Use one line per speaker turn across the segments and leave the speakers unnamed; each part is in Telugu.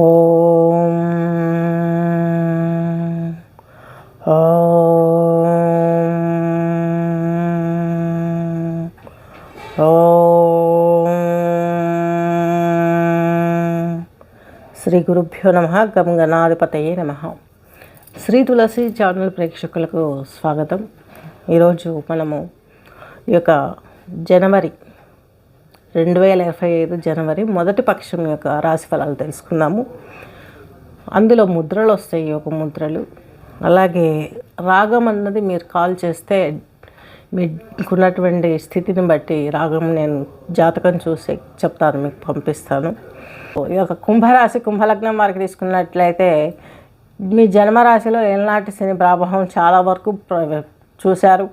ఓం ఓం ఓం శ్రీ గురుభ్యో నమః. గం గణాధిపతయే నమః. శ్రీ తులసి ఛానల్ ప్రేక్షకులకు స్వాగతం. ఈరోజు మనము ఈ యొక్క జనవరి 2025 జనవరి మొదటి పక్షం యొక్క రాశి ఫలాలు తెలుసుకుందాము. అందులో ముద్రలు వస్తాయి, యోగ ముద్రలు. అలాగే రాగం అన్నది మీరు కాల్ చేస్తే మీకున్నటువంటి స్థితిని బట్టి రాగం నేను జాతకం చూసి చెప్తాను, మీకు పంపిస్తాను. ఈ యొక్క కుంభరాశి కుంభలగ్నం వారికి తీసుకున్నట్లయితే మీ జన్మరాశిలో ఏలనాటి శని ప్రభావం చాలా వరకు చూశారు.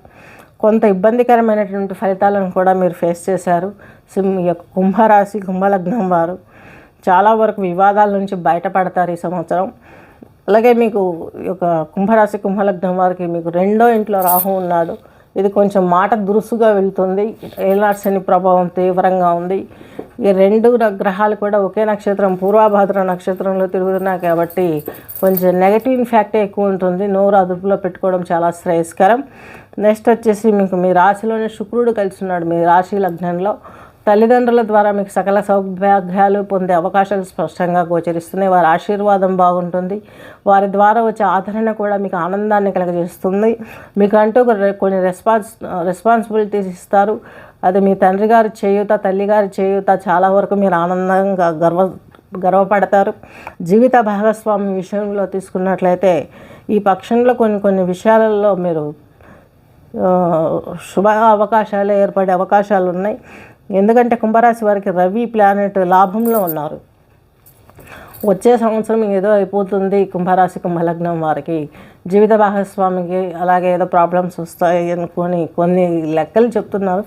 కొంత ఇబ్బందికరమైనటువంటి ఫలితాలను కూడా మీరు ఫేస్ చేశారు. ఈ యొక్క కుంభరాశి కుంభలగ్నం వారు చాలా వరకు వివాదాల నుంచి బయటపడతారు ఈ సంవత్సరం. అలాగే మీకు ఈ యొక్క కుంభరాశి కుంభలగ్నం వారికి మీకు 2వ ఇంట్లో రాహు ఉన్నాడు. ఇది కొంచెం మాట దురుసుగా వెళ్తుంది. ఏలనాటి శని ప్రభావం తీవ్రంగా ఉంది. ఈ 2 గ్రహాలు కూడా ఒకే నక్షత్రం పూర్వభాద్ర నక్షత్రంలో తిరుగుతున్నాయి కాబట్టి కొంచెం నెగటివ్ ఇంపాక్టే ఎక్కువ ఉంటుంది. నోరు అదుపులో పెట్టుకోవడం చాలా శ్రేయస్కరం. నెక్స్ట్ వచ్చేసి మీకు మీ రాశిలోనే శుక్రుడు కలిసి ఉన్నాడు. మీ రాశి లగ్నంలో తల్లిదండ్రుల ద్వారా మీకు సకల సౌభాగ్యాలు పొందే అవకాశాలు స్పష్టంగా గోచరిస్తున్నాయి. వారి ఆశీర్వాదం బాగుంటుంది. వారి ద్వారా వచ్చే ఆదరణ కూడా మీకు ఆనందాన్ని కలగజేస్తుంది. మీకు అంటూ కొన్ని రెస్పాన్సిబిలిటీస్ ఇస్తారు. అది మీ తండ్రి గారి చేయూత, తల్లిగారి చేయూత చాలా వరకు మీరు ఆనందంగా గర్వపడతారు. జీవిత భాగస్వామి విషయంలో తీసుకున్నట్లయితే ఈ పక్షంలో కొన్ని విషయాలలో మీరు శుభ అవకాశాలు ఏర్పడే అవకాశాలు ఉన్నాయి. ఎందుకంటే కుంభరాశి వారికి రవి ప్లానెట్ లాభంలో ఉన్నారు. వచ్చే సంవత్సరం ఏదో అయిపోతుంది కుంభరాశి కుంభలగ్నం వారికి, జీవిత భాగస్వామికి అలాగే ఏదో ప్రాబ్లమ్స్ వస్తాయి అనుకొని కొన్ని లెక్కలు చెప్తున్నారు.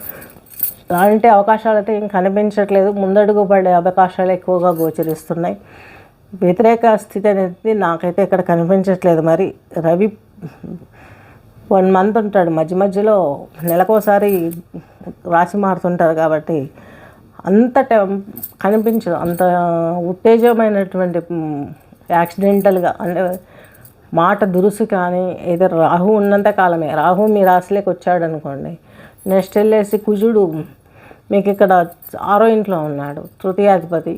అలాంటి అవకాశాలు అయితే ఏం కనిపించట్లేదు. ముందడుగు పడే అవకాశాలు ఎక్కువగా గోచరిస్తున్నాయి. వ్యతిరేక స్థితి అనేది నాకైతే ఇక్కడ కనిపించట్లేదు. మరి రవి 1 మంత్ ఉంటాడు, మధ్యలో నెలకోసారి రాశి మారుతుంటారు కాబట్టి అంత కనిపించదు. అంత ఉత్తేజమైనటువంటి యాక్సిడెంటల్గా అంటే మాట దురుసు కానీ ఏదో రాహు ఉన్నంత కాలమే. రాహు మీ రాశిలోకి వచ్చాడు అనుకోండి. నెక్స్ట్ వెళ్ళేసి కుజుడు మీకు ఇక్కడ 6వ ఇంట్లో ఉన్నాడు, తృతీయాధిపతి.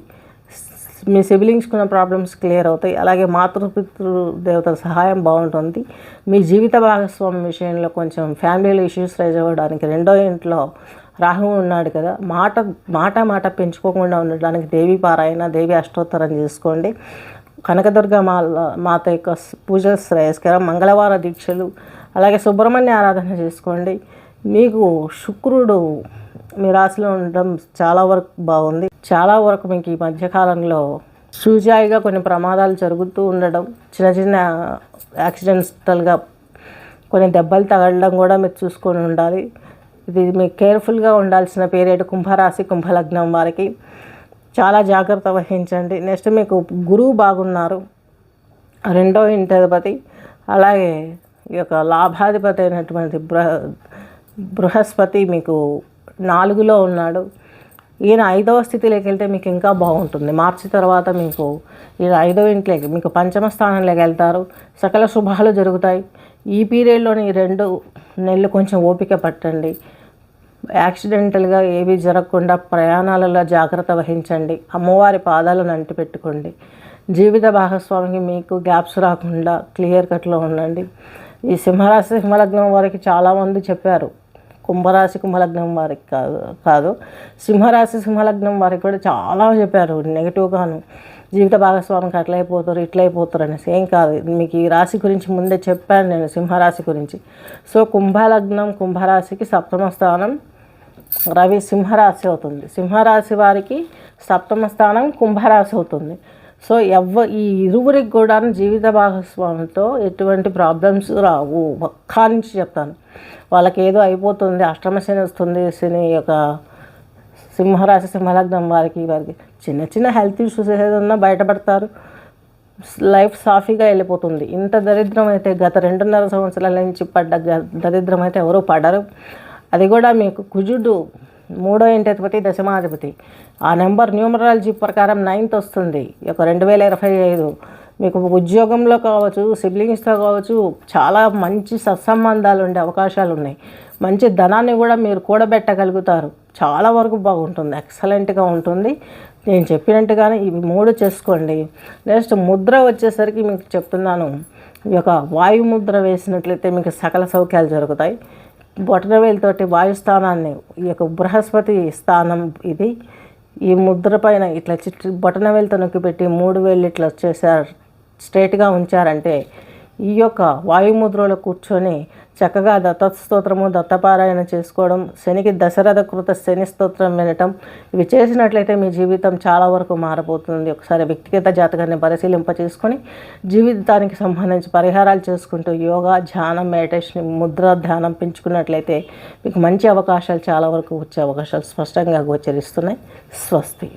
మీ సిబ్లింగ్స్కున్న ప్రాబ్లమ్స్ క్లియర్ అవుతాయి. అలాగే మాతృపితృ దేవతల సహాయం బాగుంటుంది. మీ జీవిత భాగస్వామి విషయంలో కొంచెం ఫ్యామిలీలో ఇష్యూస్ రైజ్ అవ్వడానికి 2వ ఇంట్లో రాహు ఉన్నాడు కదా. మాట పెంచుకోకుండా ఉండడానికి దేవి పారాయణ, దేవి అష్టోత్తరం చేసుకోండి. కనకదుర్గ మాత యొక్క పూజలు శ్రేయస్కరం. మంగళవార దీక్షలు అలాగే సుబ్రహ్మణ్య ఆరాధన చేసుకోండి. మీకు శుక్రుడు మీ రాశిలో ఉండడం చాలా వరకు బాగుంది. చాలా వరకు మీకు ఈ మధ్యకాలంలో సూజాయిగా కొన్ని ప్రమాదాలు జరుగుతూ ఉండడం, చిన్న యాక్సిడెంటల్గా కొన్ని దెబ్బలు తగలడం కూడా మీరు చూసుకొని ఉండాలి. ఇది మీకు కేర్ఫుల్గా ఉండాల్సిన పీరియడ్ కుంభరాశి కుంభలగ్నం వారికి. చాలా జాగ్రత్త వహించండి. నెక్స్ట్ మీకు గురువు బాగున్నారు, 2వ ఇంటాధిపతి. అలాగే ఈ యొక్క లాభాధిపతి అయినటువంటి బృహస్పతి మీకు 4లో ఉన్నాడు. ఈయన 5వ స్థితిలోకి వెళ్తే మీకు ఇంకా బాగుంటుంది. మార్చి తర్వాత మీకు ఈయన 5వ ఇంట్లోకి మీకు 5మ స్థానంలోకి వెళ్తారు. సకల శుభాలు జరుగుతాయి. ఈ పీరియడ్లోని 2 నెలలు కొంచెం ఓపిక పట్టండి. యాక్సిడెంటల్గా ఏవి జరగకుండా ప్రయాణాలలో జాగ్రత్త వహించండి. అమ్మవారి పాదాలను అంటిపెట్టుకోండి. జీవిత భాగస్వామికి మీకు గ్యాప్స్ రాకుండా క్లియర్ కట్లో ఉండండి. ఈ సింహరాశి సింహలగ్నం వారికి చాలామంది చెప్పారు, కుంభరాశి కుంభలగ్నం వారికి కాదు సింహరాశి సింహలగ్నం వారికి కూడా చాలా చెప్పారు నెగిటివ్గాను. జీవిత భాగస్వామికి అట్లయిపోతారు ఇట్లయిపోతారు అనేసి. ఏం కాదు, మీకు ఈ రాశి గురించి ముందే చెప్పాను నేను, సింహరాశి గురించి. సో కుంభలగ్నం కుంభరాశికి 7మ స్థానం రవి సింహరాశి అవుతుంది. సింహరాశి వారికి 7మ స్థానం కుంభరాశి అవుతుంది. సో ఈ ఇరువురికి కూడా జీవిత భాగస్వామితో ఎటువంటి ప్రాబ్లమ్స్ రావు. ఒక్క నుంచి చెప్తాను, వాళ్ళకి ఏదో అయిపోతుంది, అష్టమ శని వస్తుంది. శని యొక్క సింహరాశి సింహలగ్నం వారికి చిన్న హెల్త్ ఇష్యూస్ ఏదన్నా బయటపడతారు. లైఫ్ సాఫీగా వెళ్ళిపోతుంది. ఇంత దరిద్రం అయితే గత 2.5 సంవత్సరాల నుంచి పడ్డ దరిద్రం అయితే ఎవరూ పడరు. అది కూడా మీకు కుజుడు 3వ ఇంటాధిపతి, దశమాధిపతి. ఆ నెంబర్ న్యూమరాలజీ ప్రకారం 9th వస్తుంది. ఈ యొక్క 2025 మీకు ఉద్యోగంలో కావచ్చు, సిబ్లింగ్స్తో కావచ్చు, చాలా మంచి సత్సంబంధాలు ఉండే అవకాశాలు ఉన్నాయి. మంచి ధనాన్ని కూడా మీరు కూడబెట్టగలుగుతారు. చాలా వరకు బాగుంటుంది, ఎక్సలెంట్గా ఉంటుంది. నేను చెప్పినట్టుగానే ఇవి 3 చేసుకోండి. నెక్స్ట్ ముద్ర వచ్చేసరికి మీకు చెప్తున్నాను, ఈ యొక్క వాయుముద్ర వేసినట్లయితే మీకు సకల సౌఖ్యాలు జరుగుతాయి. బొటనవేలుతోటి వాయుస్థానాన్ని, ఈ యొక్క బృహస్పతి స్థానం ఇది, ఈ ముద్ర పైన ఇట్లా బొటనవేలుతో నొక్కిపెట్టి 3 వేళ్ళు ఇట్లా చేశారు, స్ట్రైట్గా ఉంచారంటే ఈ యొక్క వాయుముద్రలో కూర్చొని చక్కగా దత్తస్తోత్రము, దత్తపారాయణ చేసుకోవడం, శనికి దశరథ కృత శని స్తోత్రం వినటం, ఇవి చేసినట్లయితే మీ జీవితం చాలా వరకు మారబోతుంది. ఒకసారి వ్యక్తిగత జాతకాన్ని పరిశీలింపచేసుకొని జీవితానికి సంబంధించి పరిహారాలు చేసుకుంటూ యోగా, ధ్యానం, మెడిటేషన్, ముద్ర ధ్యానం పెంచుకున్నట్లయితే మీకు మంచి అవకాశాలు చాలా వరకు వచ్చే అవకాశాలు స్పష్టంగా గోచరిస్తున్నాయి. స్వస్తి.